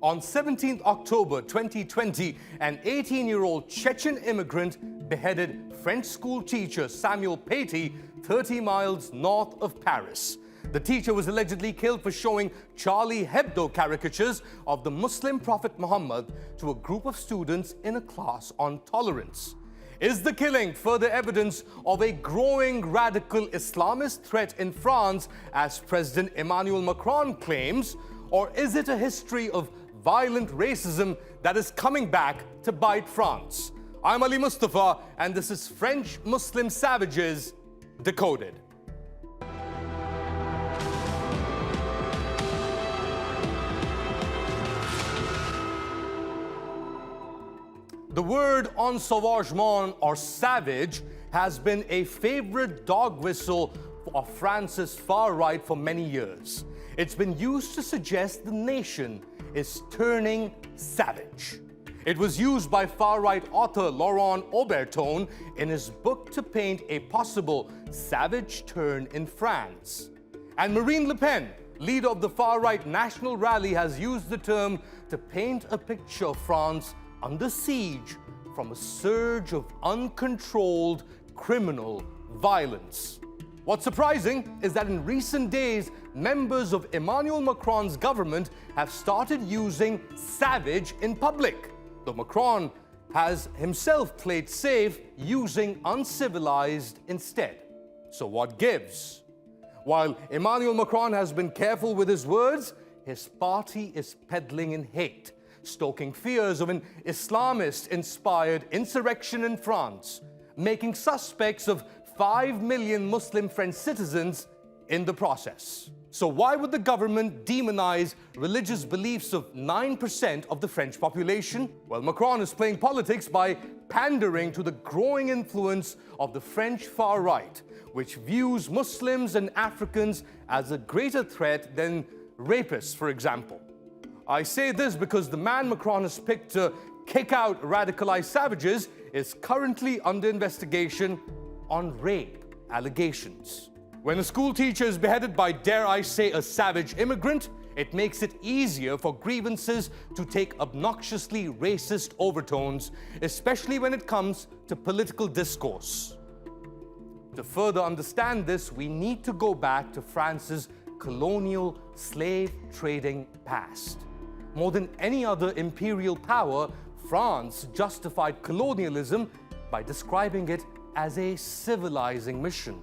On 17th October 2020, an 18-year-old Chechen immigrant beheaded French school teacher Samuel Paty 30 miles north of Paris. The teacher was allegedly killed for showing Charlie Hebdo caricatures of the Muslim Prophet Muhammad to a group of students in a class on tolerance. Is the killing further evidence of a growing radical Islamist threat in France, as President Emmanuel Macron claims, or is it a history of violent racism that is coming back to bite France? I'm Ali Mustafa, and this is French Muslim Savages Decoded. The word ensauvagement, or savage, has been a favorite dog whistle of France's far right for many years. It's been used to suggest the nation is turning savage. It was used by far-right author Laurent Auberton in his book to paint a possible savage turn in France. And Marine Le Pen, leader of the far-right National Rally, has used the term to paint a picture of France under siege from a surge of uncontrolled criminal violence. What's surprising is that in recent days, members of Emmanuel Macron's government have started using savage in public, though Macron has himself played safe, using uncivilized instead. So what gives? While Emmanuel Macron has been careful with his words, his party is peddling in hate, stoking fears of an Islamist-inspired insurrection in France, making suspects of 5 million Muslim French citizens in the process. So why would the government demonize religious beliefs of 9% of the French population? Well, Macron is playing politics by pandering to the growing influence of the French far right, which views Muslims and Africans as a greater threat than rapists, for example. I say this because the man Macron has picked to kick out radicalized savages is currently under investigation on rape allegations. When a school teacher is beheaded by, dare I say, a savage immigrant, it makes it easier for grievances to take obnoxiously racist overtones, especially when it comes to political discourse. To further understand this, we need to go back to France's colonial slave trading past. More than any other imperial power, France justified colonialism by describing it as a civilizing mission.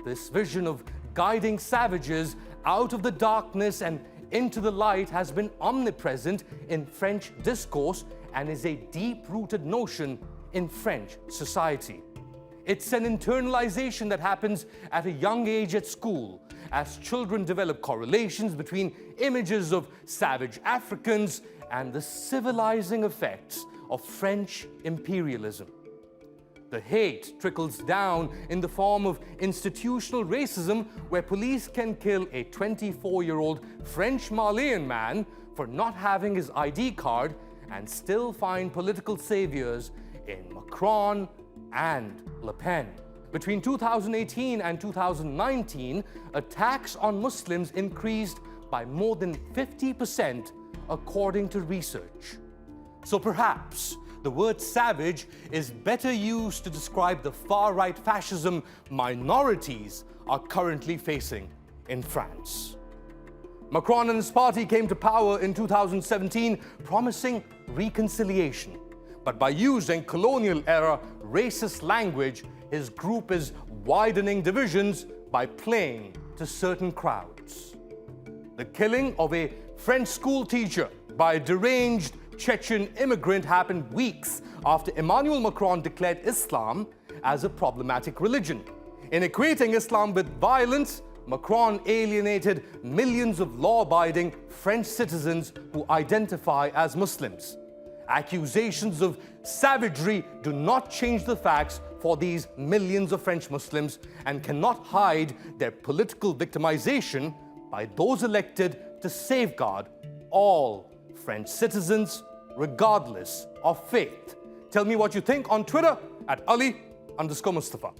This vision of guiding savages out of the darkness and into the light has been omnipresent in French discourse and is a deep-rooted notion in French society. It's an internalization that happens at a young age at school, as children develop correlations between images of savage Africans and the civilizing effects of French imperialism. The hate trickles down in the form of institutional racism, where police can kill a 24-year-old French Malian man for not having his ID card and still find political saviors in Macron and Le Pen. Between 2018 and 2019, attacks on Muslims increased by more than 50%, according to research. So perhaps the word savage is better used to describe the far-right fascism minorities are currently facing in France. Macron and his party came to power in 2017, promising reconciliation. But by using colonial-era racist language, his group is widening divisions by playing to certain crowds. The killing of a French school teacher by a deranged Chechen immigrant happened weeks after Emmanuel Macron declared Islam as a problematic religion. In equating Islam with violence, Macron alienated millions of law-abiding French citizens who identify as Muslims. Accusations of savagery do not change the facts for these millions of French Muslims and cannot hide their political victimization by those elected to safeguard all French citizens, regardless of faith. Tell me what you think on Twitter @Ali_Mustafa.